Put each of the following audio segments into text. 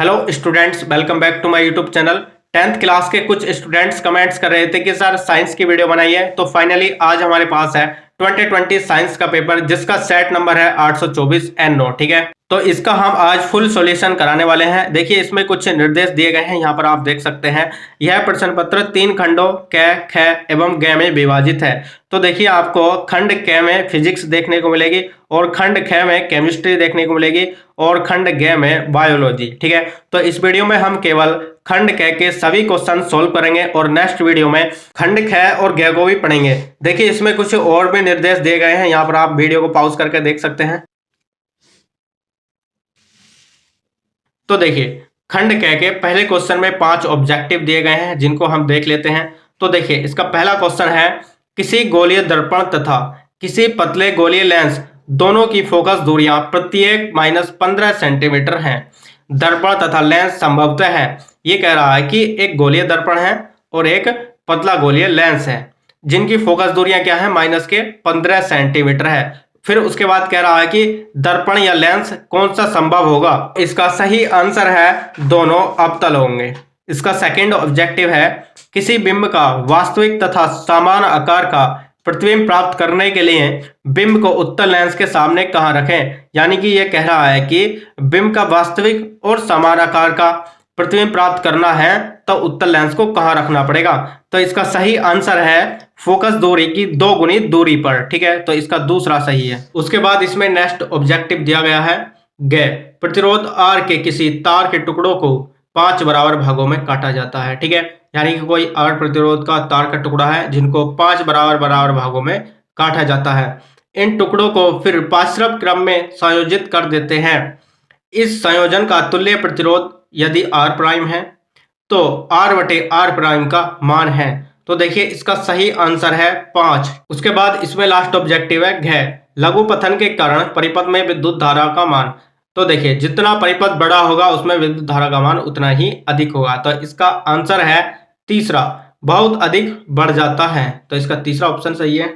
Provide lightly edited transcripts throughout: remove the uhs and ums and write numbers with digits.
Hello students, welcome back to my YouTube channel. 10th class के कुछ students comments कर रहे थे कि सर साइंस की वीडियो बनाइए, तो फाइनली आज हमारे पास है 2020 साइंस का पेपर जिसका सेट नंबर है 824 एन नो। ठीक है, तो इसका हम आज फुल सॉल्यूशन कराने वाले हैं। देखिए इसमें कुछ निर्देश दिए गए हैं, यहाँ पर आप देख सकते हैं। यह प्रश्न पत्र 3 खंडों क, ख एवं ग में विभाजित है। तो देखिए आपको खंड क में फिजिक्स देखने को मिलेगी और खंड ख में केमिस्ट्री देखने को मिलेगी और खंड ग में बायोलॉजी। ठीक है, तो इस वीडियो में हम केवल खंड क के सभी क्वेश्चन सोल्व करेंगे और नेक्स्ट वीडियो में खंड ख और ग को भी पढ़ेंगे। देखिए इसमें कुछ और भी निर्देश दिए गए हैं, यहाँ पर आप वीडियो को पॉज करके देख सकते हैं। तो देखिए खंड क के पहले क्वेश्चन में 5 ऑब्जेक्टिव दिए गए हैं जिनको हम देख लेते हैं। तो देखिए इसका पहला क्वेश्चन है, किसी गोलीय दर्पण तथा किसी पतले गोलीय लेंस दोनों की फोकस दूरियां प्रत्येक -15 सेंटीमीटर हैं। दर्पण तथा लेंस संभवतः है, ये कह रहा है कि एक गोलीय दर्पण है और एक पतला गोलीय लेंस है जिनकी फोकस दूरियां क्या है, -15 सेंटीमीटर है। फिर उसके बाद कह रहा है कि दर्पण या लेंस कौन सा संभव होगा। इसका सही आंसर है दोनों अवतल होंगे। इसका सेकंड ऑब्जेक्टिव है, किसी बिंब का वास्तविक तथा समान आकार का प्रतिबिंब प्राप्त करने के लिए बिंब को उत्तल लेंस के सामने कहां रखें। यानी कि यह कह रहा है कि बिंब का वास्तविक और समान आकार का प्रतिबिंब प्राप्त करना है तो उत्तल लेंस को कहां रखना पड़ेगा। तो इसका सही आंसर है फोकस दूरी की 2 गुनी दूरी पर। ठीक है, तो इसका दूसरा सही है। उसके बाद इसमें नेक्स्ट ऑब्जेक्टिव दिया गया है, ग प्रतिरोध आर के किसी तार के टुकड़ों को 5 बराबर भागों में काटा जाता है। ठीक है, यानी कि कोई आर प्रतिरोध का तार का टुकड़ा है जिनको 5 बराबर भागों में काटा जाता है। इन टुकड़ों को फिर पार्श्व क्रम में संयोजित कर देते हैं। इस संयोजन का तुल्य प्रतिरोध यदि आर प्राइम है तो आर बटे आर प्राइम का मान है। तो देखिए इसका सही आंसर है 5। उसके बाद इसमें लास्ट ऑब्जेक्टिव है, घ लघु पथन के कारण परिपथ में विद्युत धारा का मान। तो देखिए जितना परिपथ बड़ा होगा उसमें विद्युत धारा का मान उतना ही अधिक होगा। तो इसका आंसर है तीसरा, बहुत अधिक बढ़ जाता है। तो इसका तीसरा ऑप्शन सही है।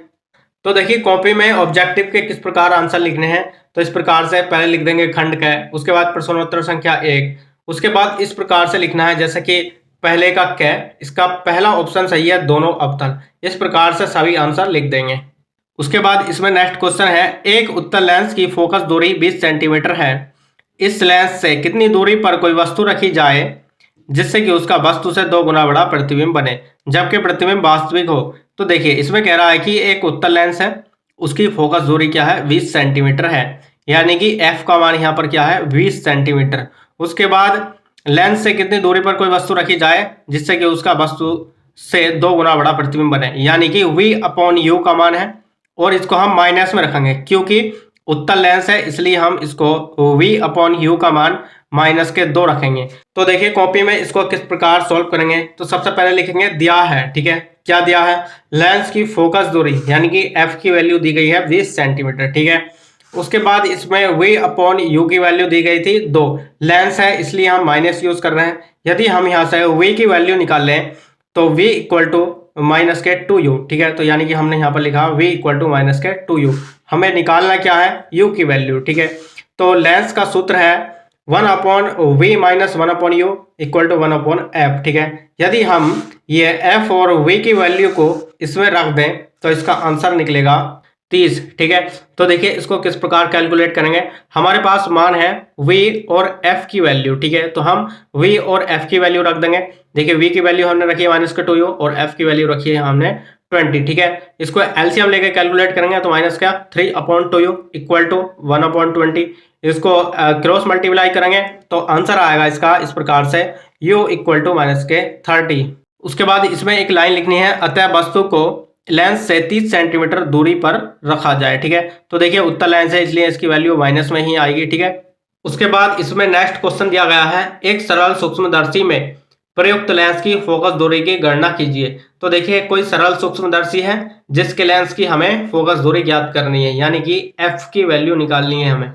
तो देखिए कॉपी में ऑब्जेक्टिव के किस प्रकार आंसर लिखने हैं। तो इस प्रकार से पहले लिख देंगे खंड क, उसके बाद प्रश्नोत्तर संख्या 1, उसके बाद इस प्रकार से लिखना है जैसे कि पहले का क, इसका पहला ऑप्शन सही है दोनों अवतल। इस प्रकार से सभी आंसर लिख देंगे। उसके बाद इसमें नेक्स्ट क्वेश्चन है, एक उत्तल लेंस की फोकस दूरी 20 सेंटीमीटर है। इस लेंस से कितनी दूरी पर कोई वस्तु रखी जाए जिससे कि उसका वस्तु से 2 गुना बड़ा प्रतिबिंब बने जबकि प्रतिबिंब वास्तविक हो। तो देखिए इसमें कह रहा है कि एक उत्तल लेंस है, उसकी फोकस दूरी क्या है, 20 सेंटीमीटर है। यानी कि एफ का मान यहाँ पर क्या है, 20 सेंटीमीटर। उसके बाद लेंस से कितनी दूरी पर कोई वस्तु रखी जाए जिससे कि उसका वस्तु से 2 गुना बड़ा प्रतिबिंब बने, यानी कि V/U का मान है। और इसको हम माइनस में रखेंगे क्योंकि उत्तल लेंस है, इसलिए हम इसको V/U का मान -2 रखेंगे। तो देखिए कॉपी में इसको किस प्रकार सॉल्व करेंगे। तो सबसे पहले लिखेंगे, दिया है, ठीक है, क्या दिया है, लेंस की फोकस दूरी यानी कि एफ की वैल्यू दी गई है 20 सेंटीमीटर। ठीक है, उसके बाद इसमें V/U की वैल्यू दी गई थी 2, लेंस है इसलिए हम माइनस यूज कर रहे हैं। यदि हम यहाँ से V की वैल्यू निकाल लें तो V = -2U। ठीक है, तो यानी कि हमने यहाँ पर लिखा V = -2U। हमें निकालना क्या है, U की वैल्यू। ठीक है, तो लेंस का सूत्र है 1/V - 1/U = 1/F। ठीक है, यदि हम ये F और V की वैल्यू को इसमें रख दें तो इसका आंसर निकलेगा 30। ठीक है, तो देखिए इसको किस प्रकार कैलकुलेट करेंगे। हमारे पास मान है V और F की वैल्यू। ठीक है, तो हम V और F की वैल्यू रख देंगे। देखिए V की वैल्यू हमने रखी है -2U और F की वैल्यू रखी है हमने 20। ठीक है, इसको एलसीएम लेके कैलकुलेट करेंगे तो माइनस क्या, 3/2U = 1/20। इसको क्रॉस मल्टीप्लाई करेंगे तो आंसर आएगा इसका इस प्रकार से, U = -30। उसके बाद इसमें एक लाइन लिखनी है, अतः वस्तु को लेंस से 30 सेंटीमीटर दूरी पर रखा जाए। ठीक है, तो देखिए उत्तल लेंस है इसलिए इसकी वैल्यू माइनस में ही आएगी। ठीक है, उसके बाद इसमें नेक्स्ट क्वेश्चन दिया गया है, एक सरल सूक्ष्मदर्शी में प्रयुक्त लेंस की फोकस दूरी की गणना कीजिए। तो देखिए कोई सरल सूक्ष्मदर्शी है जिसके लेंस की हमें फोकस दूरी ज्ञात करनी है, यानी कि एफ की वैल्यू निकालनी है हमें,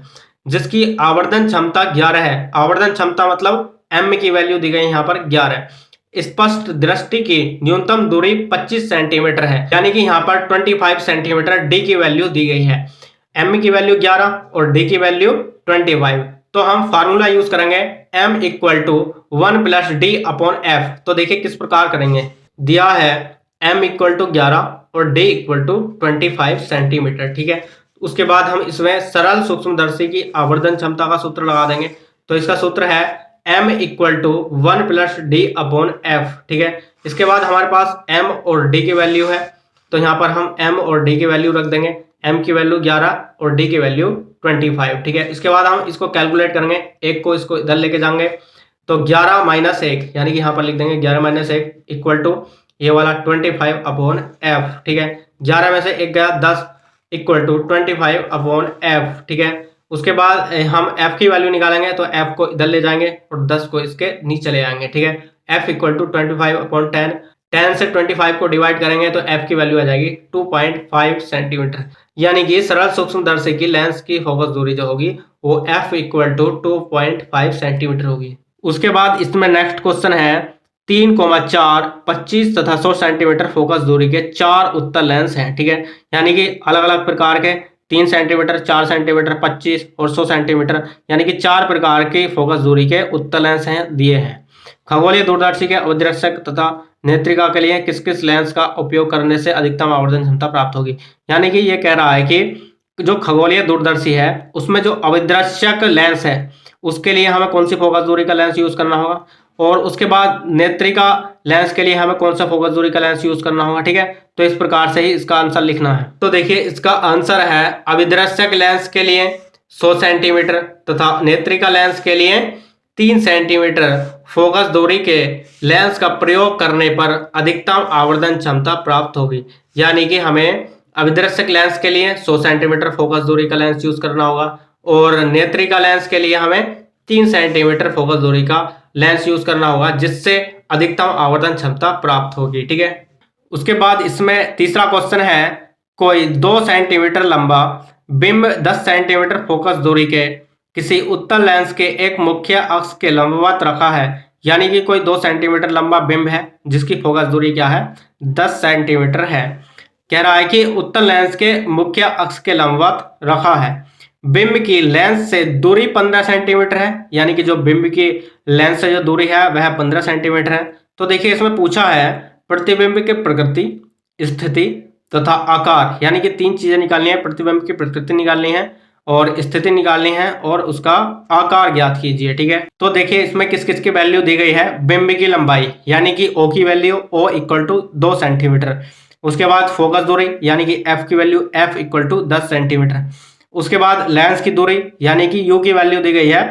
जिसकी आवर्धन क्षमता 11 है। आवर्धन क्षमता मतलब एम की वैल्यू दी गई यहाँ पर 11। स्पष्ट दृष्टि की न्यूनतम दूरी 25 सेंटीमीटर है, यानी कि यहाँ पर 25 सेंटीमीटर डी की वैल्यू दी गई है। एम की वैल्यू 11 और डी की वैल्यू 25। तो हम फार्मूला यूज करेंगे m equal to 1 plus D upon F. तो देखिए किस प्रकार करेंगे, दिया है m इक्वल टू 11 और d इक्वल टू 25 सेंटीमीटर, ठीक है। उसके बाद हम इसमें सरल सूक्ष्मदर्शी की आवर्धन क्षमता का सूत्र लगा देंगे। तो इसका सूत्र है m equal to 1 plus D upon F, ठीक है। इसके बाद हमारे पास m और d की वैल्यू है, तो यहाँ पर हम m और d की वैल्यू रख देंगे। m की वैल्यू 11 और d की वैल्यू 25, ठीक है। इसके बाद हम इसको कैलकुलेट करेंगे, एक को इसको इधर लेके जाएंगे, तो 11 माइनस 1 यानी कि यहाँ पर लिख देंगे 11 माइनस 1 इक्वल टू ये वाला 25 अपॉन एफ, ठीक है। 11 में से 1 गया 10 इक्वल टू 25 अपॉन एफ, ठीक है। उसके बाद हम f की वैल्यू निकालेंगे, तो f को इधर ले जाएंगे और 10 को इसके नीचे ले आएंगे, ठीक है। f इक्वल टू 25 अपॉन 10, 10 से 25 को डिवाइड करेंगे तो f की वैल्यू आ जाएगी 2.5 सेंटीमीटर, यानी कि सरल सूक्ष्मदर्शी की लेंस की फोकस दूरी जो होगी वो f इक्वल टू 2.5 सेंटीमीटर होगी। उसके बाद इसमें नेक्स्ट क्वेश्चन है 3,4, 25 तथा 100 सेंटीमीटर फोकस दूरी के 4 उत्तल लेंस हैं, ठीक है। यानी कि अलग अलग प्रकार के 3 सेंटीमीटर, 4 सेंटीमीटर, 25 और 100 सेंटीमीटर, यानी कि 4 प्रकार की फोकस दूरी के उत्तल लेंस हैं दिए हैं। खगोलीय दूरदर्शी के अविद्रश्यक तथा नेत्रिका के लिए किस किस लेंस का उपयोग करने से अधिकतम आवर्धन क्षमता प्राप्त होगी। यानी कि ये कह रहा है कि जो खगोलीय दूरदर्शी है उसमें जो अविद्रश्यक लेंस है उसके लिए हमें कौन सी फोकस दूरी का लेंस यूज करना होगा, और उसके बाद नेत्रिका लेंस के लिए हमें कौन सा फोकस दूरी का लेंस यूज करना होगा, ठीक है। तो इस प्रकार से ही इसका आंसर लिखना है। तो देखिए इसका आंसर है अविद्रश्यक लेंस के लिए 100 सेंटीमीटर तथा नेत्रिका लेंस के लिए 3 सेंटीमीटर फोकस दूरी के लेंस का प्रयोग करने पर अधिकतम आवर्धन क्षमता प्राप्त होगी। यानी कि हमें अविद्रश्यक लेंस के लिए 100 सेंटीमीटर फोकस दूरी का लेंस यूज करना होगा और नेत्रिका लेंस के लिए हमें 3 सेंटीमीटर फोकस दूरी का लेंस यूज करना होगा, जिससे अधिकतम आवर्धन क्षमता प्राप्त होगी, ठीक है। उसके बाद इसमें तीसरा क्वेश्चन है, कोई 2 सेंटीमीटर लंबा बिंब 10 सेंटीमीटर फोकस दूरी के किसी उत्तल लेंस के एक मुख्य अक्ष के लंबवत रखा है। यानी कि कोई 2 सेंटीमीटर लंबा बिंब है जिसकी फोकस दूरी क्या है, 10 सेंटीमीटर है। कह रहा है कि उत्तल लेंस के मुख्य अक्ष के लंबवत रखा है। बिंब की लेंस से दूरी 15 सेंटीमीटर है, यानी कि जो बिंब की लेंस से जो दूरी है वह 15 सेंटीमीटर है। तो देखिए इसमें पूछा है प्रतिबिंब की प्रकृति, स्थिति तथा आकार, यानी कि 3 चीजें निकालनी है। प्रतिबिंब की प्रकृति निकालनी है और स्थिति निकालनी है और उसका आकार ज्ञात कीजिए, ठीक है। तो देखिए इसमें किस किस की वैल्यू दी गई है। बिंब की लंबाई यानी कि ओ की value O equal to 2 centimetre. उसके बाद फोकस दूरी यानी कि एफ की value F equal to 10 centimetre. उसके बाद लेंस की दूरी यानी कि यू की वैल्यू दी गई है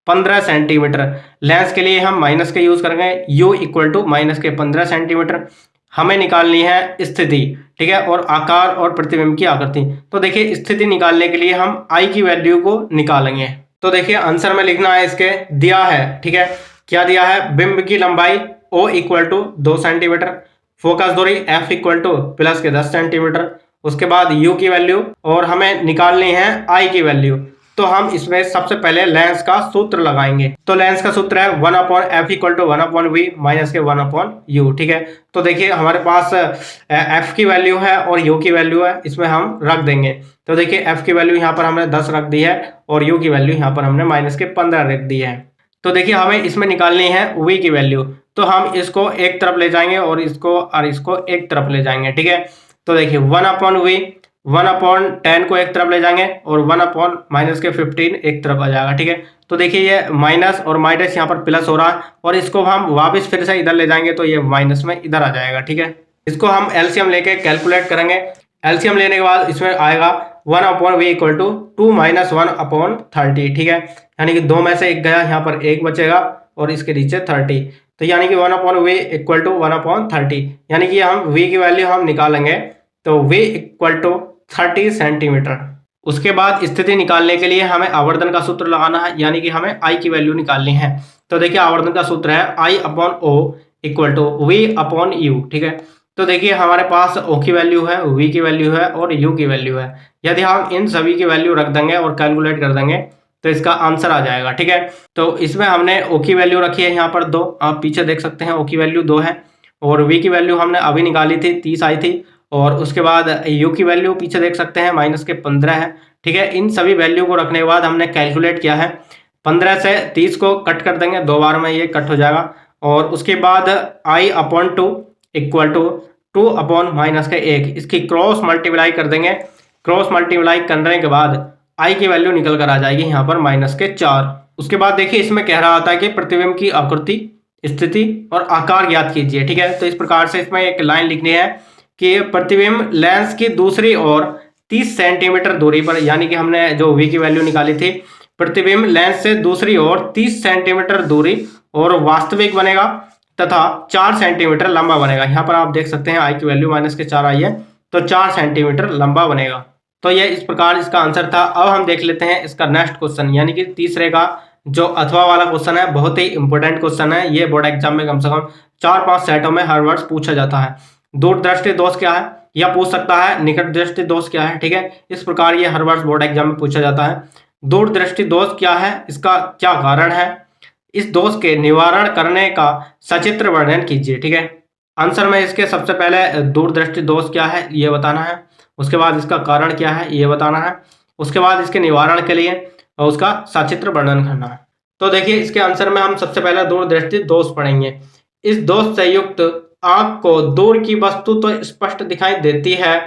15 सेंटीमीटर। लेंस के लिए हम माइनस के यूज करेंगे, यू इक्वल टू माइनस के 15 सेंटीमीटर। हमें निकालनी है स्थिति, ठीक है, और आकार और प्रतिबिंब की आकृति। तो देखिए स्थिति निकालने के लिए हम आई की वैल्यू को निकालेंगे। तो देखिए आंसर में लिखना है, इसके दिया है, ठीक है। क्या दिया है, बिंब की लंबाई O equal to 2 centimetre, focus दूरी एफ इक्वल टू प्लस के 10 सेंटीमीटर, उसके बाद यू की वैल्यू और हमें निकालनी है आई की वैल्यू। तो हम इसमें सबसे पहले लेंस का सूत्र लगाएंगे। तो लेंस का सूत्र है 1 upon F equal to 1 upon V minus के 1 अपॉन यू, ठीक है। तो देखिए हमारे पास एफ की वैल्यू है और यू की वैल्यू है, इसमें हम रख देंगे। तो देखिए एफ की वैल्यू यहाँ पर हमने 10 रख दी है और यू की वैल्यू यहाँ पर हमने माइनस के 15 रख दी है। तो देखिए हमें इसमें निकालनी है वी की वैल्यू। तो हम इसको एक तरफ ले जाएंगे और इसको एक तरफ ले जाएंगे, ठीक है। तो देखिए 1 अपॉन वी 1 अपॉन 10 को एक तरफ ले जाएंगे और 1 अपॉन माइनस के 15 एक तरफ आ जाएगा, ठीक है। तो देखिए ये माइनस और माइनस यहाँ पर प्लस हो रहा है और इसको हम वापस फिर से इधर ले जाएंगे तो ये माइनस में इधर आ जाएगा, ठीक है। इसको हम एलसीएम लेके कैलकुलेट करेंगे। एलसीएम लेने के बाद इसमें आएगा 1 upon V equal to 2 minus 1 upon 30, ठीक है। यानी कि 2 में से 1 गया, यहाँ पर 1 बचेगा और इसके नीचे 30। तो यानी कि 1 upon V equal to 1 upon 30, यानी कि हम वी की वैल्यू हम निकालेंगे तो वी इक्वल टू 30 सेंटीमीटर। उसके बाद स्थिति निकालने के लिए हमें आवर्धन का सूत्र लगाना है, यानी कि हमें आई की वैल्यू निकालनी है। तो देखिए आवर्धन का सूत्र है I upon O equal to V upon U, ठीक है। तो देखिए हमारे पास ओ की वैल्यू है, वी की वैल्यू है और यू की वैल्यू है। यदि हम इन सभी की वैल्यू रख देंगे और कैलकुलेट कर देंगे तो इसका आंसर आ जाएगा, ठीक है। तो इसमें हमने ओ की वैल्यू रखी है यहाँ पर 2, आप पीछे देख सकते हैं ओ की वैल्यू 2 है और वी की वैल्यू हमने अभी निकाली थी 30 आई थी और उसके बाद यू की वैल्यू पीछे देख सकते हैं माइनस के 15 है, ठीक है। इन सभी वैल्यू को रखने के बाद हमने कैलकुलेट किया है 15 से 30 को कट कर देंगे, 2 बार में ये कट हो जाएगा। और उसके बाद i/2 equal to 2 upon minus का 1, इसकी क्रॉस मल्टीप्लाई कर देंगे। क्रॉस मल्टीप्लाई करने के बाद i की वैल्यू निकल कर आ जाएगी यहाँ पर -4। उसके बाद देखिए इसमें कह रहा था कि प्रतिबिंब की आकृति, स्थिति और आकार ज्ञात कीजिए। ठीक है, तो इस प्रकार से इसमें एक लाइन लिखनी है कि प्रतिबिंब लेंस की दूसरी ओर 30 सेंटीमीटर दूरी पर, यानी कि हमने जो v की वैल्यू निकाली थी, प्रतिबिंब लेंस से दूसरी ओर 30 सेंटीमीटर दूरी और वास्तविक बनेगा तथा 4 सेंटीमीटर लंबा बनेगा। यहाँ पर आप देख सकते हैं i की वैल्यू -4 आई है, तो 4 सेंटीमीटर लंबा बनेगा। तो ये इस प्रकार इसका आंसर था। अब हम देख लेते हैं इसका नेक्स्ट क्वेश्चन, यानी कि तीसरे का जो अथवा वाला क्वेश्चन है, बहुत ही इंपॉर्टेंट क्वेश्चन है। ये बोर्ड एग्जाम में कम से कम 4-5 सेटों में हर वर्ष पूछा जाता है। दूरदृष्टि दोष क्या है, या पूछ सकता है निकट दृष्टि दोष क्या है। ठीक है, इस प्रकार ये हर वर्ष बोर्ड एग्जाम में पूछा जाता है। दूरदृष्टि दोष क्या है, इसका क्या कारण है, इस दोष के निवारण करने का सचित्र वर्णन कीजिए। ठीक है, आंसर में इसके सबसे पहले दूरदृष्टि दोष क्या है ये बताना है, उसके बाद इसका कारण क्या है ये बताना है, उसके बाद इसके निवारण के लिए और उसका सचित्र वर्णन करना है। तो देखिए इसके आंसर में हम सबसे पहले दूरदृष्टि दोष पढ़ेंगे। इस दोष से युक्त आंख को दूर की वस्तु तो स्पष्ट दिखाई देती है,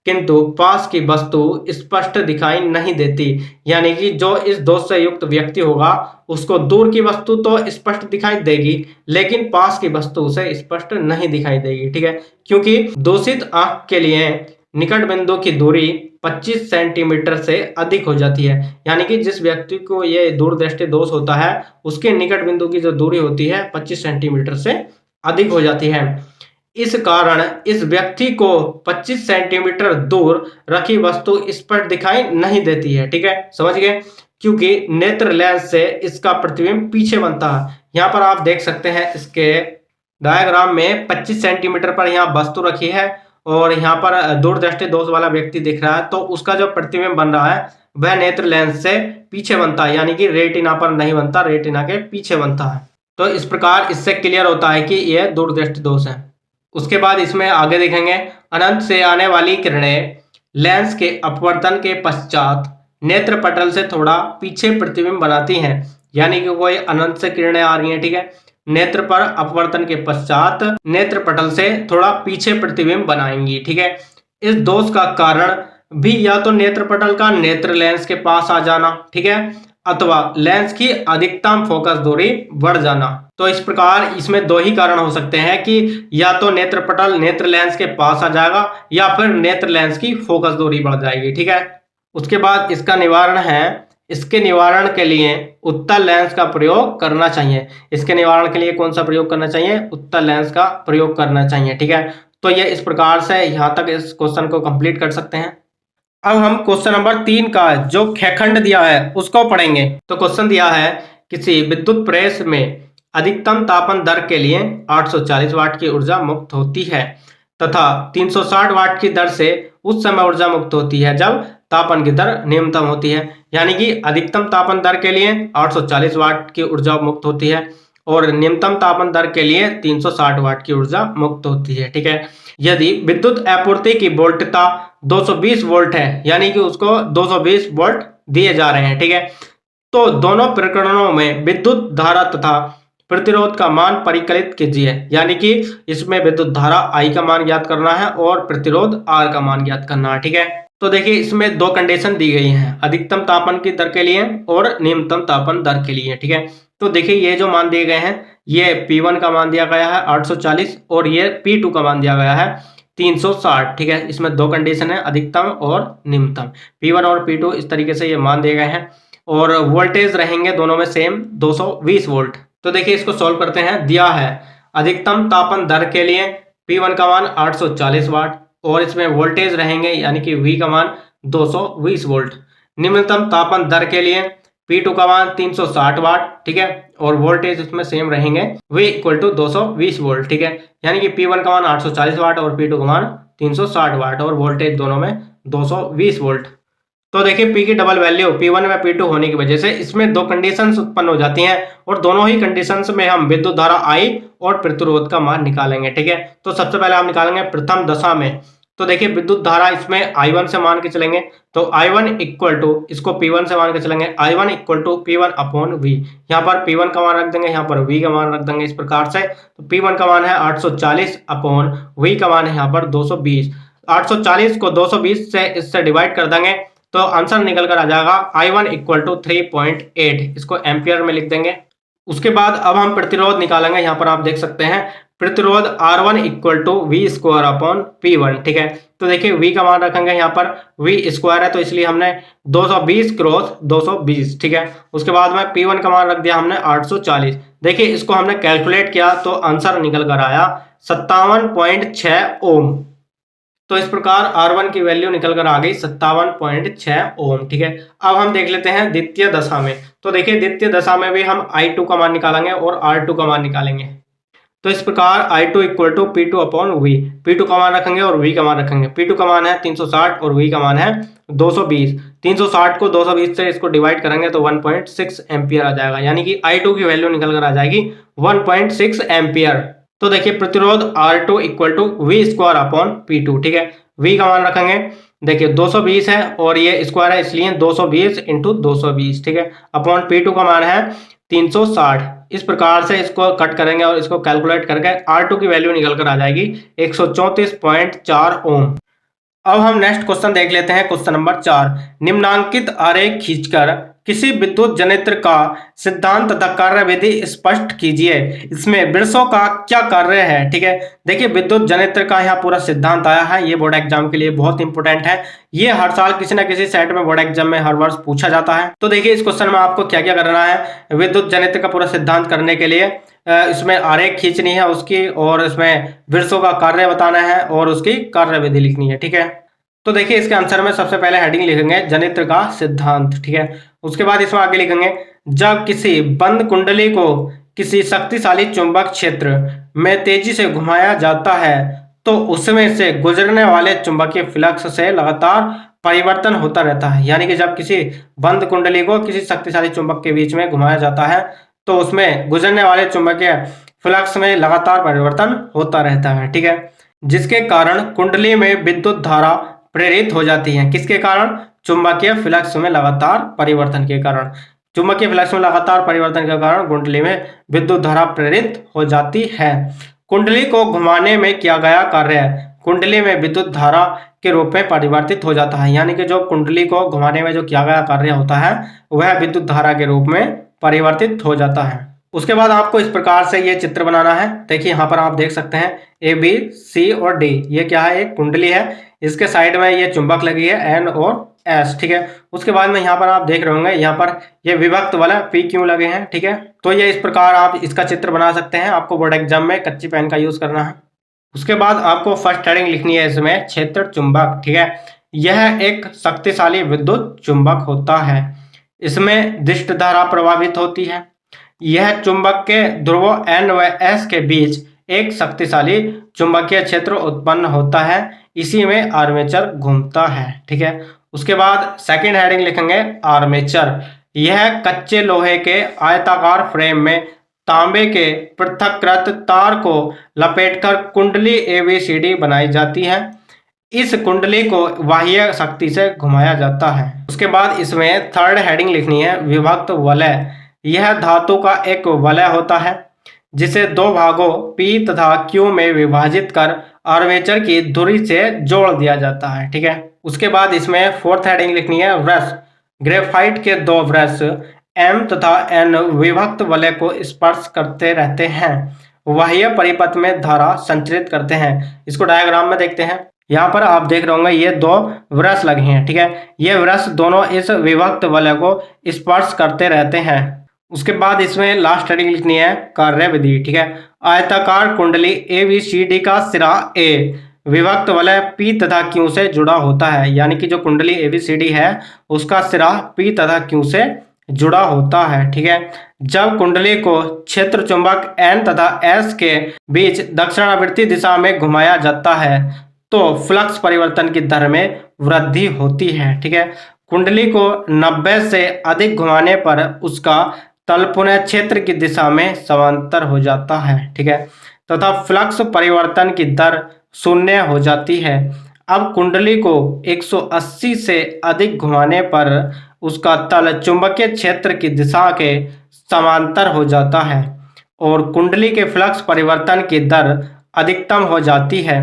किंतु पास की वस्तु स्पष्ट दिखाई नहीं देती। यानी कि जो इस दोष से युक्त व्यक्ति होगा उसको दूर की वस्तु तो स्पष्ट दिखाई देगी, लेकिन पास की वस्तु उसे स्पष्ट नहीं दिखाई देगी। ठीक है, क्योंकि दूषित आंख के लिए निकट बिंदु की दूरी 25 सेंटीमीटर से अधिक हो जाती है। यानी कि जिस व्यक्ति को ये दूरदृष्टि दोष होता है उसके निकट बिंदु की जो दूरी होती है 25 सेंटीमीटर से अधिक हो जाती है। इस कारण इस व्यक्ति को 25 सेंटीमीटर दूर रखी वस्तु स्पष्ट दिखाई नहीं देती है। ठीक है, समझ गए, क्योंकि नेत्र लेंस से इसका प्रतिबिंब पीछे बनता है। यहाँ पर आप देख सकते हैं इसके डायग्राम में 25 सेंटीमीटर पर यहाँ वस्तु रखी है और यहाँ पर दूरदृष्टि दोष वाला व्यक्ति दिख रहा है, तो उसका जो प्रतिबिंब बन रहा है वह नेत्र लेंस से पीछे बनता है, यानी कि रेटिना पर नहीं बनता, रेटिना के पीछे बनता है। तो इस प्रकार इससे क्लियर होता है कि यह दूरदृष्टि दोष है। उसके बाद इसमें आगे देखेंगे, अनंत से आने वाली किरणें लेंस के अपवर्तन के पश्चात नेत्र पटल से थोड़ा पीछे प्रतिबिंब बनाती हैं। यानी कि कोई अनंत से किरणें आ रही हैं, ठीक है, नेत्र पर अपवर्तन के पश्चात नेत्र पटल से थोड़ा पीछे प्रतिबिंब बनाएंगी। ठीक है, इस दोष का कारण भी या तो नेत्र पटल का नेत्र लेंस के पास आ जाना, ठीक है, अथवा लेंस की अधिकतम फोकस दूरी बढ़ जाना। तो इस प्रकार इसमें दो ही कारण हो सकते हैं कि या तो नेत्र पटल नेत्र लेंस के पास आ जाएगा या फिर नेत्र लेंस की फोकस दूरी बढ़ जाएगी। ठीक है, उसके बाद इसका निवारण है, इसके निवारण के लिए उत्तल लेंस का प्रयोग करना चाहिए। इसके निवारण के लिए कौन सा प्रयोग करना चाहिए, उत्तल लेंस का प्रयोग करना चाहिए। ठीक है, तो ये इस प्रकार से यहाँ तक इस क्वेश्चन को कंप्लीट कर सकते हैं। अब हम क्वेश्चन नंबर 3 का जो खेखंड दिया है उसको पढ़ेंगे। तो क्वेश्चन दिया है, किसी विद्युत प्रेस में अधिकतम तापन दर के लिए 840 वाट की ऊर्जा मुक्त होती है तथा 360 वाट की दर से उस समय ऊर्जा मुक्त होती है जब तापन की दर न्यूनतम होती है। यानी कि अधिकतम तापन दर के लिए 840 वाट की ऊर्जा मुक्त होती है और न्यूनतम तापन दर के लिए 360 वाट की ऊर्जा मुक्त होती है। ठीक है, यदि विद्युत आपूर्ति की वोल्टता 220 वोल्ट है, यानी कि उसको 220 वोल्ट दिए जा रहे हैं, ठीक है, तो दोनों प्रकरणों में विद्युत धारा तथा प्रतिरोध का मान परिकलित कीजिए। यानी कि इसमें विद्युत धारा I का मान ज्ञात करना है और प्रतिरोध R का मान ज्ञात करना है। ठीक है, तो देखिए इसमें दो कंडीशन दी गई हैं, अधिकतम तापन की दर के लिए और न्यूनतम तापन दर के लिए। ठीक है, तो देखिए ये जो मान दिए गए हैं, ये P1 का मान दिया गया है 840 और ये P2 का मान दिया गया है 360। ठीक है, इसमें दो कंडीशन है, अधिकतम और न्यूनतम। P1 और P2 इस तरीके से ये मान दिए गए हैं और वोल्टेज रहेंगे दोनों में सेम 220 वोल्ट। तो देखिए इसको सॉल्व करते हैं। दिया है अधिकतम तापन दर के लिए P1 का मान 840 वाट और इसमें वोल्टेज रहेंगे यानी कि V का मान 220 वोल्ट। निम्नतम तापन दर के लिए P2 का मान 360 वाट, ठीक है, और वोल्टेज इसमें सेम रहेंगे V इक्वल टू 220 वोल्ट। ठीक है, यानी कि P1 का मान 840 वाट और P2 का मान 360 वाट और वोल्टेज दोनों में 220 वोल्ट। तो देखिए P की डबल वैल्यू P1 में P2 होने की वजह से इसमें दो कंडीशंस उत्पन्न हो जाती हैं और दोनों ही कंडीशंस में हम विद्युत धारा I और प्रतिरोध का मान निकालेंगे। ठीक है, तो सबसे पहले हम निकालेंगे प्रथम दशा में तो देखिए विद्युत धारा इसमें I1 से मान के चलेंगे, तो I1 इक्वल टू, इसको P1 से मान के चलेंगे, I1 equal to P1 upon V। यहाँ पर P1 का मान रख देंगे, यहाँ पर V का मान रख देंगे इस प्रकार से। तो P1 का मान है 840 अपॉन V का मान है यहाँ पर 220। 840 को 220 से इससे डिवाइड कर देंगे तो आंसर निकल कर आ जाएगा I1 इक्वल टू 3.8। इसको एम्पियर में लिख देंगे। उसके बाद अब हम प्रतिरोध निकालेंगे। यहाँ पर आप देख सकते हैं प्रतिरोध R1 equal to V square upon P1। ठीक है, तो देखिए V का मान रखेंगे, यहाँ पर V स्क्वायर है तो इसलिए हमने 220 क्रॉस 220। ठीक है, उसके बाद में P1 का मान रख दिया हमने 840। देखिए इसको हमने कैलकुलेट किया तो आंसर निकल कर आया 57.6 ओम। तो इस प्रकार R1 की वैल्यू निकल कर आ गई 57.6 ओम। ठीक है, अब हम देख लेते हैं द्वितीय दशा में। तो देखिए द्वितीय दशा में भी हम I2 का मान निकालेंगे और R2 का मान निकालेंगे। तो इस प्रकार I2 equal to P2 upon V। P2 का मान रखेंगे और V का मान रखेंगे। P2 का मान है 360 और V का मान है 220। 360 को 220 से इसको डिवाइड करेंगे तो 1.6 एम्पियर आ जाएगा, यानी कि I2 की वैल्यू निकल कर आ जाएगी 1.6 एम्पियर। तो देखिए प्रतिरोध R2 equal to V square upon P2। ठीक है, V का मान रखेंगे, देखिए 220 है और ये स्क्वायर है इसलिए 220 इंटू 220। ठीक है, अपॉन P2 का मान है 360। इस प्रकार से इसको कट करेंगे और इसको कैलकुलेट करके R2 की वैल्यू निकल कर आ जाएगी 134.4 ओम। अब हम नेक्स्ट क्वेश्चन देख लेते हैं, क्वेश्चन नंबर 4। निम्नांकित आरेख खींचकर किसी विद्युत जनित्र का सिद्धांत तथा कार्यविधि स्पष्ट कीजिए। इसमें वृषों का क्या कार्य है। ठीक है, देखिए विद्युत जनित्र का यहाँ पूरा सिद्धांत आया है। ये बोर्ड एग्जाम के लिए बहुत इंपॉर्टेंट है। ये हर साल किसी न किसी सेट में बोर्ड एग्जाम में हर वर्ष पूछा जाता है। तो देखिए इस क्वेश्चन में आपको क्या क्या करना है। विद्युत जनित्र का पूरा सिद्धांत करने के लिए इसमें आरेख खींचनी है उसकी, और इसमें वृषों का कार्य बताना है और उसकी कार्यविधि लिखनी है। ठीक है, तो देखिए इसके आंसर में सबसे पहले हेडिंग लिखेंगे जनित्र का सिद्धांत। ठीक है, उसके बाद इसमें आगे लिखेंगे जब किसी बंद कुंडली को किसी शक्तिशाली चुंबक क्षेत्र में तेजी से घुमाया जाता है तो उसमें से गुजरने वाले चुंबकीय फ्लक्स से लगातार परिवर्तन होता रहता है। यानी कि जब किसी बंद कुंडली को किसी शक्तिशाली चुंबक के बीच में घुमाया जाता है तो उसमें गुजरने वाले चुंबकीय फ्लक्स में लगातार परिवर्तन होता रहता है। ठीक है, जिसके कारण कुंडली में विद्युत धारा प्रेरित हो जाती है। किसके कारण? चुंबकीय फ्लक्स में लगातार परिवर्तन के कारण। चुंबकीय फ्लक्स में लगातार परिवर्तन के कारण कुंडली में विद्युत धारा प्रेरित हो जाती है। कुंडली को घुमाने में किया गया कार्य कुंडली में विद्युत धारा के रूप में परिवर्तित हो जाता है। यानी कि जो कुंडली को घुमाने में जो किया गया कार्य होता है वह विद्युत धारा के रूप में परिवर्तित हो जाता है। उसके बाद आपको इस प्रकार से ये चित्र बनाना है। देखिए यहाँ पर आप देख सकते हैं ए बी सी और डी, ये क्या है? एक कुंडली है। इसके साइड में ये चुंबक लगी है एन और एस। ठीक है, उसके बाद में यहाँ पर आप देख रहे होंगे यहाँ पर ये विभक्त वाला पी क्यू लगे हैं। ठीक है, तो ये इस प्रकार आप इसका चित्र बना सकते हैं। आपको बोर्ड एग्जाम में कच्ची पेन का यूज करना है। उसके बाद आपको फर्स्ट हेडिंग लिखनी है इसमें क्षेत्र चुंबक। ठीक है, यह एक शक्तिशाली विद्युत चुंबक होता है। इसमें दिष्ट धारा प्रभावित होती है। यह चुंबक के ध्रुवों N व S के बीच एक शक्तिशाली चुंबकीय क्षेत्र उत्पन्न होता है। इसी में आर्मेचर घूमता है। ठीक है, उसके बाद सेकंड हेडिंग लिखेंगे आर्मेचर। यह कच्चे लोहे के आयताकार फ्रेम में तांबे के पृथक्कृत तार को लपेटकर कुंडली ABCD बनाई जाती है। इस कुंडली को बाह्य शक्ति से घुमाया जाता है। उसके बाद इसमें थर्ड हेडिंग लिखनी है विभक्त वलय। यह धातु का एक वलय होता है जिसे दो भागों P तथा Q में विभाजित कर आर्मेचर की धुरी से जोड़ दिया जाता है। ठीक है, उसके बाद इसमें फोर्थ हेडिंग लिखनी है ब्रश। ग्रेफाइट के दो ब्रश M तथा N विभक्त वलय को स्पर्श करते रहते हैं। बाह्य परिपथ में धारा संचरित करते हैं। इसको डायग्राम में देखते हैं। यहाँ पर आप देख रहे होंगे ये दो ब्रश लगे हैं। ठीक है, ये ब्रश दोनों इस विभक्त वलय को स्पर्श करते रहते हैं। उसके बाद इसमें लास्ट हेडिंग लिखनी है कार्यविधि। ठीक है, आयताकार कुंडली ABCD का सिरा A विभक्त वलय P तथा Q से जुड़ा होता है। यानी कि जो कुंडली ABCD है उसका सिरा P तथा Q से जुड़ा होता है। ठीक है, जब कुंडली को क्षेत्र चुंबक N तथा S के बीच दक्षिणावर्ती दिशा में घुमाया जाता है तो फ्लक्स परिवर्तन की दर में वृद्धि होती है। ठीक है, कुंडली को 90 से अधिक घुमाने पर उसका तल पुनः क्षेत्र की दिशा में समांतर हो जाता है। ठीक है, तथा फ्लक्स परिवर्तन की दर शून्य हो जाती है। अब कुंडली को 180 से अधिक घुमाने पर उसका तल चुंबकीय क्षेत्र की दिशा के समांतर हो जाता है और कुंडली के फ्लक्स परिवर्तन की दर अधिकतम हो जाती है,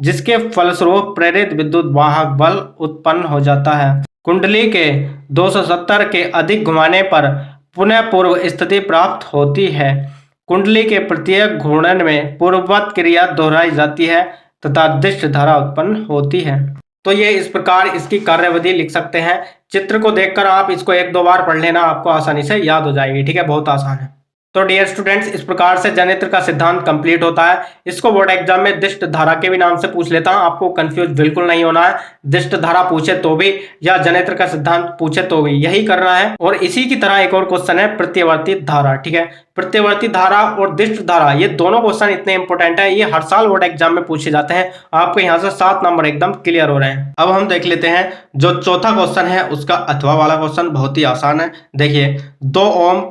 जिसके फलस्वरूप प्रेरित विद्युत वाहक बल उत्पन्न हो जाता है। कुंडली के 270 के अधिक घुमाने पर पुनः पूर्व स्थिति प्राप्त होती है। कुंडली के प्रत्येक घूर्णन में पूर्ववत क्रिया दोहराई जाती है तथा दिष्ट धारा उत्पन्न होती है। तो ये इस प्रकार इसकी कार्यविधि लिख सकते हैं। चित्र को देखकर आप इसको 1-2 बार पढ़ लेना, आपको आसानी से याद हो जाएगी। ठीक है, बहुत आसान है। तो डियर स्टूडेंट्स, इस प्रकार से जनित्र का सिद्धांत कंप्लीट होता है। इसको बोर्ड एग्जाम में दिष्ट धारा के भी नाम से पूछ लेता हूं, आपको कंफ्यूज बिल्कुल नहीं होना है। दिष्ट धारा पूछे तो भी या जनित्र का सिद्धांत पूछे तो भी यही करना है। और इसी की तरह एक और क्वेश्चन है प्रत्यावर्ती धारा। ठीक है, प्रत्यावर्ती धारा और दिष्ट धारा, ये दोनों क्वेश्चन इतने इंपॉर्टेंट है, ये हर साल बोर्ड एग्जाम में पूछे जाते हैं। आपको यहाँ से 7 नंबर एकदम क्लियर हो रहे हैं। अब हम देख लेते हैं जो चौथा क्वेश्चन है, उसका अथवा वाला क्वेश्चन बहुत ही आसान है। देखिए, 2 ओम,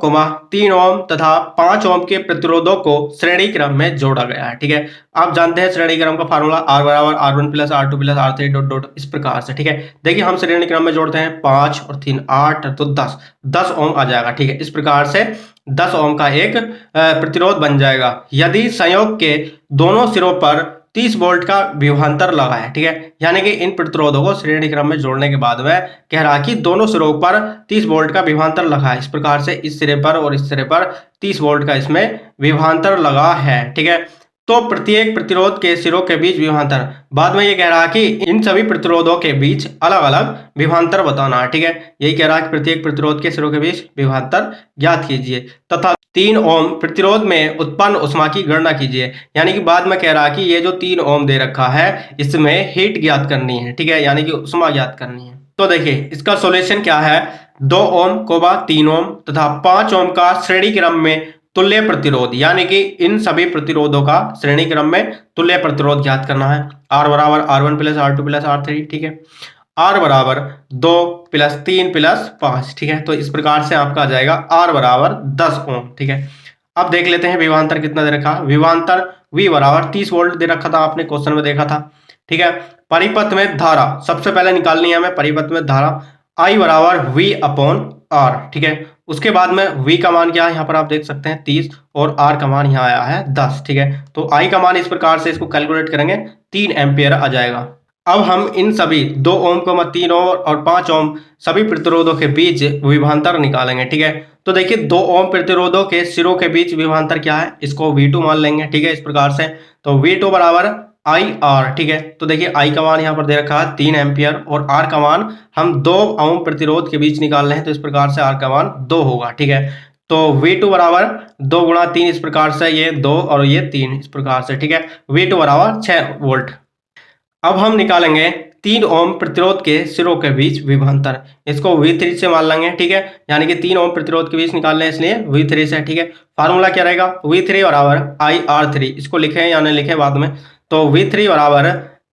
3 ओम तथा 5 ओम के प्रतिरोधों को श्रेणी क्रम में जोड़ा गया है। ठीक है, आप जानते हैं श्रेणी क्रम का फार्मूला R बराबर R1 plus R2 plus R3 dot dot इस प्रकार से। ठीक है, देखिए हम श्रेणी क्रम में जोड़ते हैं 5 और 3 8 तो 10 ओम आ जाएगा। ठीक है, इस प्रकार से 10 ओम का एक प्रतिरोध बन जाएगा यदि संयोग के दोनों सिरों पर 30 वोल्ट का विभवांतर लगा है। ठीक है, यानी कि इन प्रतिरोधों को श्रेणी क्रम में जोड़ने के बाद में कह रहा है कि दोनों सिरों पर 30 वोल्ट का विभवांतर लगा है। इस प्रकार से इस सिरे पर और इस सिरे पर 30 वोल्ट का इसमें विभवांतर लगा है। ठीक है, तो प्रत्येक प्रतिरोध के सिरों के बीच विभवांतर, बाद में ये कह रहा है कि इन सभी प्रतिरोधों के बीच अलग अलग विभवांतर बताना है। ठीक है, यही कह रहा है कि प्रत्येक प्रतिरोध के सिरों के बीच विभवांतर ज्ञात कीजिए तथा 3 ओम प्रतिरोध में उत्पन्न उष्मा की गणना कीजिए। यानी कि बाद में कह रहा है कि ये जो 3 ओम दे रखा है इसमें हीट ज्ञात करनी है। ठीक है, यानी कि उष्मा ज्ञात करनी है। तो देखिए इसका सॉल्यूशन क्या है, 2 ओम, 3 ओम तथा 5 ओम का श्रेणी क्रम में तुल्य प्रतिरोध, यानी कि इन सभी प्रतिरोधों का श्रेणी क्रम में तुल्य प्रतिरोध ज्ञात करना है। R बराबर R1 plus R2 plus R3। ठीक है, R बराबर 2 प्लस 3 प्लस 5। ठीक है, तो इस प्रकार से आपका आ जाएगा R बराबर 10 ओम। ठीक है, अब देख लेते हैं विभवांतर कितना दे रखा है। विभवांतर V बराबर 30 वोल्ट दे रखा था, आपने क्वेश्चन में देखा था। ठीक है, परिपथ में धारा सबसे पहले निकालनी है हमें। परिपथ में धारा I बराबर V अपॉन R। ठीक है, उसके बाद में V का मान क्या है, यहाँ पर आप देख सकते हैं 30 और R का मान यहाँ आया है 10। ठीक है, तो I का मान इस प्रकार से इसको कैलकुलेट करेंगे 3 एम्पियर आ जाएगा। अब हम इन सभी 2 ओम, 3 ओम और 5 ओम सभी प्रतिरोधों के बीच विभवांतर निकालेंगे। ठीक है, तो देखिए 2 ओम प्रतिरोधों के सिरों के बीच विभवांतर क्या है, इसको V2 मान लेंगे। ठीक है, इस प्रकार से तो V2 बराबर IR। ठीक है, तो देखिए I का मान यहाँ पर दे रखा है 3 एम्पियर और R का मान हम 2 ओम प्रतिरोध के बीच निकाल रहे हैं, तो इस प्रकार से R का मान 2 होगा। ठीक है, तो V2 बराबर 2 गुणा 3 इस प्रकार से, ये 2 और ये 3 इस प्रकार से। ठीक है, V2 बराबर 6 वोल्ट। अब हम निकालेंगे 3 ओम प्रतिरोध के सिरों के बीच विभवांतर, इसको V3 से मान लेंगे। ठीक है, यानी कि 3 ओम प्रतिरोध के बीच निकालने इसलिए V3 से। ठीक है, फार्मूला क्या रहेगा, V3 बराबर IR3, इसको लिखें या नहीं लिखें बाद में। तो V3 बराबर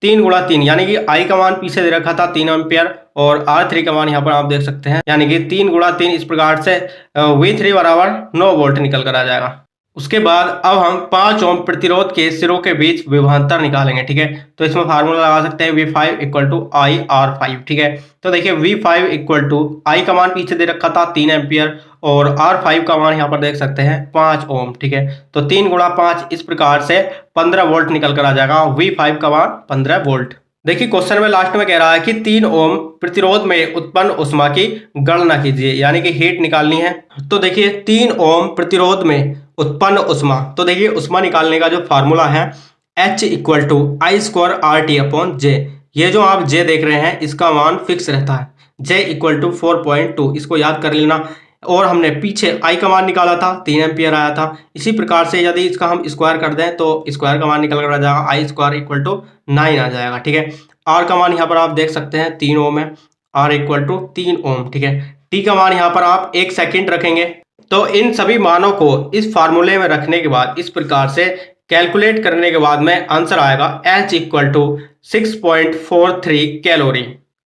3 गुणा 3, यानी कि I का मान पीछे दे रखा था 3 एम्पियर और R3 का मान यहाँ पर आप देख सकते हैं, यानी कि 3 गुणा 3 इस प्रकार से V3 बराबर 9 वोल्ट निकल कर आ जाएगा। उसके बाद अब हम 5 ओम प्रतिरोध के सिरों के बीच विभवांतर निकालेंगे। ठीक है, तो इसमें फार्मूला लगा सकते हैं V5 इक्वल टू IR5। ठीक है, तो देखिए V5 इक्वल टू I का मान पीछे दे रखा था 3 एम्पियर और R5 का मान यहाँ पर देख सकते हैं 5 ओम। ठीक है, तो 3 गुणा 5 इस प्रकार से 15 वोल्ट निकल कर आ जाएगा। V5 का मान 15 वोल्ट। देखिए क्वेश्चन में लास्ट में कह रहा है कि 3 ओम प्रतिरोध में उत्पन्न उष्मा की गणना कीजिए, यानी कि हीट निकालनी है। तो देखिए 3 ओम प्रतिरोध में उत्पन्न उष्मा, तो देखिए उष्मा निकालने का जो फार्मूला है H equal to I square RT upon J। ये जो आप J देख रहे हैं इसका मान फिक्स रहता है, J इक्वल टू 4.2, इसको याद कर लेना। और हमने पीछे I का मान निकाला था 3 एम्पियर आया था, इसी प्रकार से यदि इसका हम स्क्वायर कर दें तो स्क्वायर का मान निकल कर आ जाएगा, I स्क्वायर इक्वल टू 9 आ जाएगा। ठीक है, R का मान यहाँ पर आप देख सकते हैं 3 ओम है, R इक्वल टू 3 ओम। ठीक है, T का मान यहाँ पर आप 1 सेकेंड रखेंगे। तो इन सभी मानों को इस फार्मूले में रखने के बाद इस प्रकार से कैलकुलेट करने के बाद में आंसर आएगा H इक्वल टू 6.43 कैलोरी।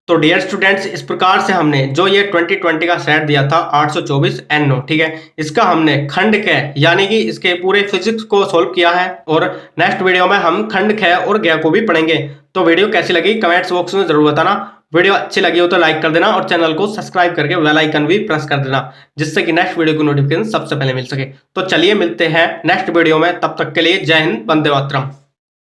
तो डियर स्टूडेंट्स, इस प्रकार से हमने जो ये 2020 का सेट दिया था 824 NO, ठीक है, इसका हमने खंड क यानी कि इसके पूरे फिजिक्स को सोल्व किया है और नेक्स्ट वीडियो में हम खंड ख और ग को भी पढ़ेंगे। तो वीडियो कैसी लगी कमेंट्स बॉक्स में जरूर बताना। वीडियो अच्छी लगी हो तो लाइक कर देना और चैनल को सब्सक्राइब करके बेल आइकन भी प्रेस कर देना, जिससे कि नेक्स्ट वीडियो की नोटिफिकेशन सबसे पहले मिल सके। तो चलिए मिलते हैं नेक्स्ट वीडियो में, तब तक के लिए जय हिंद, वंदे मातरम।